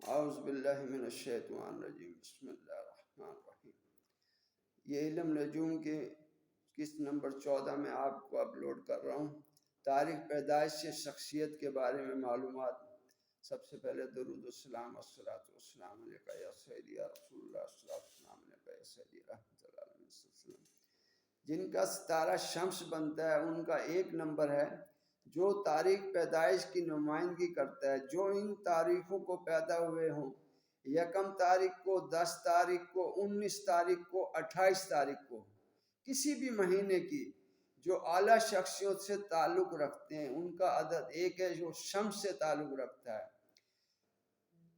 اعوذ باللہ من الشیطان الرجیم بسم اللہ الرحمن الرحیم۔ یہ علم نجوم کے قسط نمبر 14 میں آپ کو اپلوڈ کر رہا ہوں۔ تاریخ پیدائش سے شخصیت کے بارے میں معلومات۔ سب سے پہلے درود السلام والصلاۃ والسلام علیکہ یا سیدی یا رسول اللہ، الصلاۃ والسلام علیکہ یا سیدی رحمۃ اللہ علیہ وسلم۔ جن کا ستارہ شمس بنتا ہے ان کا ایک نمبر ہے جو تاریخ پیدائش کی نمائندگی کرتا ہے۔ جو ان تاریخوں کو پیدا ہوئے ہوں، 1 تاریخ کو، 10 تاریخ کو، 19 تاریخ کو، 28 تاریخ کو، کسی بھی مہینے کی، جو اعلیٰ شخصیت سے تعلق رکھتے ہیں ان کا عدد ایک ہے۔ جو شمس سے تعلق رکھتا ہے،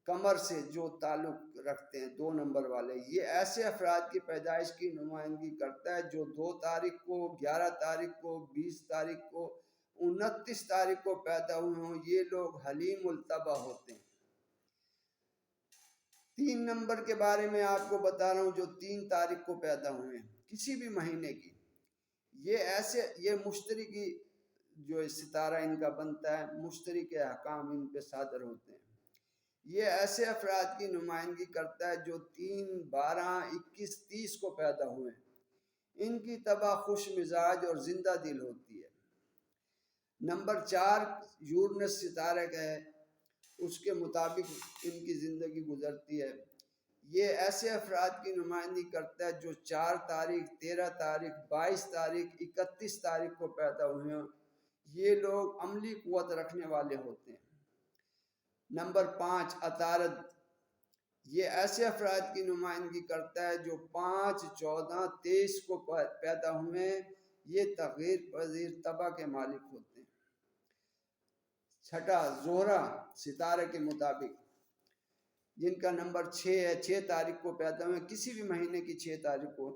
قمر سے جو تعلق رکھتے ہیں 2 نمبر والے، یہ ایسے افراد کی پیدائش کی نمائندگی کرتا ہے جو 2 تاریخ کو، 11 تاریخ کو، 20 تاریخ کو، 29 تاریخ کو پیدا ہوئے ہوں۔ یہ لوگ حلیم الطبع ہوتے ہیں۔ 3 نمبر کے بارے میں آپ کو بتا رہا ہوں، جو 3 تاریخ کو پیدا ہوئے ہیں کسی بھی مہینے کی، یہ مشتری کی جو ستارہ ان کا بنتا ہے، مشتری کے احکام ان پہ صادر ہوتے ہیں۔ یہ ایسے افراد کی نمائندگی کرتا ہے جو 3، 12، 21، 30 کو پیدا ہوئے ہیں۔ ان کی طبع خوش مزاج اور زندہ دل ہوتی ہے۔ نمبر 4 یورنس ستارہ کا ہے، اس کے مطابق ان کی زندگی گزرتی ہے۔ یہ ایسے افراد کی نمائندگی کرتا ہے جو 4 تاریخ، 13 تاریخ، 22 تاریخ، 31 تاریخ کو پیدا ہوئے ہیں۔ یہ لوگ عملی قوت رکھنے والے ہوتے ہیں۔ نمبر 5 عطارد، یہ ایسے افراد کی نمائندگی کرتا ہے جو 5، 14، 23 کو پیدا ہوئے ہیں۔ یہ تغیر پذیر طبع کے مالک ہوتے ہیں۔ 6 زہرہ ستارہ کے مطابق، جن کا نمبر 6 ہے، 6 تاریخ کو پیدا ہوئے، کسی بھی مہینے کی 6 تاریخ کو۔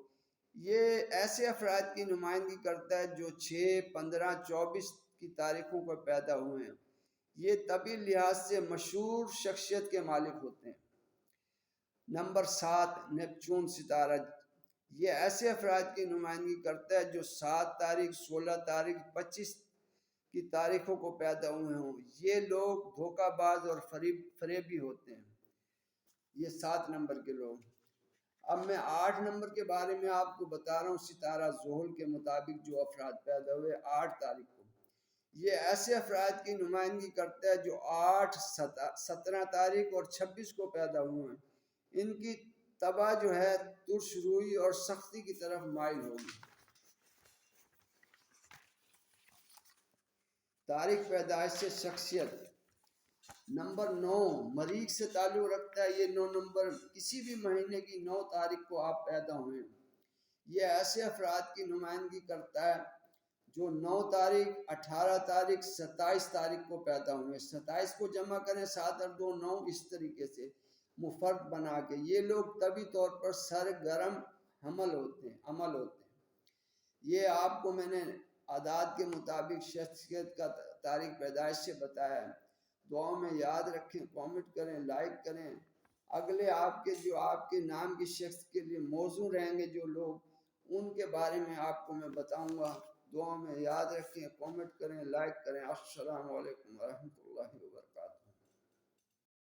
یہ ایسے افراد کی نمائندگی کرتا ہے جو 6، 15، 24 کی تاریخوں کو پیدا ہوئے ہیں۔ یہ طبی لحاظ سے مشہور شخصیت کے مالک ہوتے ہیں۔ نمبر 7 نیپچون ستارہ، یہ ایسے افراد کی نمائندگی کرتا ہے جو 7 تاریخ، 16 تاریخ، 25 کی تاریخوں کو پیدا ہوئے ہوں۔ یہ لوگ دھوکہ باز اور فریبی ہوتے ہیں۔ یہ 7 نمبر کے لوگ۔ اب میں 8 نمبر کے بارے میں آپ کو بتا رہا ہوں۔ ستارہ زحل کے مطابق جو افراد پیدا ہوئے 8 تاریخ کو، یہ ایسے افراد کی نمائندگی کرتا ہے جو 8، 17 تاریخ اور 26 کو پیدا ہوئے ہیں۔ ان کی طبع جو ہے ترش روئی اور سختی کی طرف مائل ہوگی۔ تاریخ پیدائش سے شخصیت۔ نمبر 9 مریخ سے تعلق رکھتا ہے۔ یہ 9 نمبر کسی بھی مہینے کی 9 تاریخ کو آپ پیدا ہوئے ہیں۔ یہ ایسے افراد کی نمائندگی کرتا ہے جو 9 تاریخ، 18 تاریخ، 27 تاریخ کو پیدا ہوئے۔ 27 کو جمع کریں 7 اور 2، 9، اس طریقے سے مفرد بنا کے۔ یہ لوگ طبی طور پر سرگرم عمل ہوتے ہیں۔ یہ آپ کو میں نے اعداد کے مطابق شخصیت کا تاریخ پیدائش سے بتایا ہے۔ دعاؤں میں یاد رکھیں، کامنٹ کریں، لائک کریں۔ اگلے آپ کے نام کی شخص کے لیے موضوع رہیں گے جو لوگ، ان کے بارے میں آپ کو میں بتاؤں گا۔ دعاؤں میں یاد رکھیں، کامنٹ کریں، لائک کریں۔ السلام علیکم ورحمۃ اللہ وبرکاتہ۔